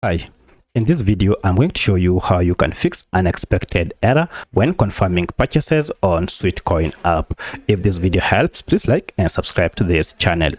Hi, in this video I'm going to show you how you can fix unexpected error when confirming purchases on Sweatcoin app. If this video helps, please like and subscribe to this channel.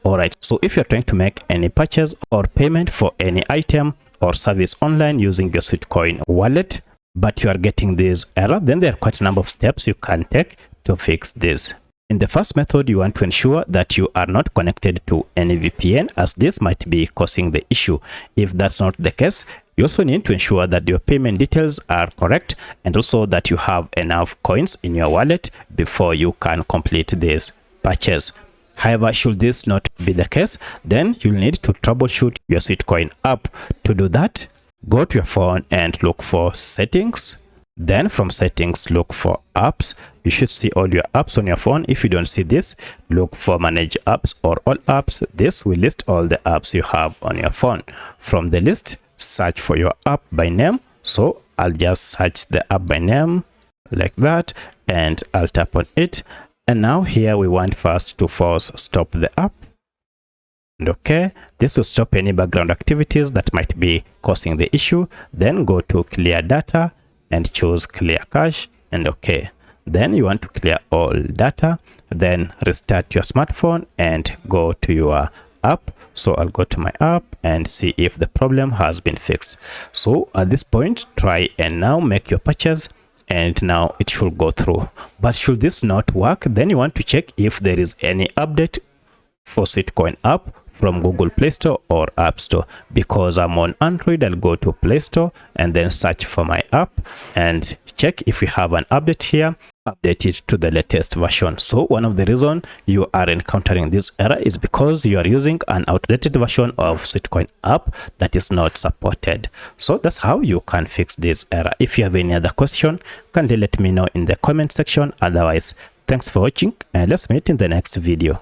Alright, so if you're trying to make any purchase or payment for any item or service online using your Sweatcoin wallet, but you are getting this error, then there are quite a number of steps you can take to fix this. In the first method, you want to ensure that you are not connected to any VPN, as this might be causing the issue. If that's not the case, you also need to ensure that your payment details are correct and also that you have enough coins in your wallet before you can complete this purchase. However, should this not be the case, then you'll need to troubleshoot your Sweatcoin app. To do that, go to your phone and look for settings. Then from settings, look for apps. You should see all your apps on your phone. If you don't see this, look for manage apps or all apps. This will list all the apps you have on your phone. From the list, search for your app by name. So I'll just search the app by name like that, and I'll tap on it. And now here we want first to force stop the app. And okay, this will stop any background activities that might be causing the issue. Then go to clear data and choose clear cache, and okay, then you want to clear all data. Then restart your smartphone and go to your app. So I'll go to my app and see if the problem has been fixed. So at this point, try and now make your purchase, and now it should go through. But should this not work, then you want to check if there is any update for Sweatcoin app from Google Play Store or App Store. Because I'm on Android, I'll go to Play Store and then search for my app and check if you have an update here. Update it to the latest version. So one of the reasons you are encountering this error is because you are using an outdated version of Sweatcoin app that is not supported. So that's how you can fix this error. If you have any other question, kindly let me know in the comment section. Otherwise, thanks for watching and let's meet in the next video.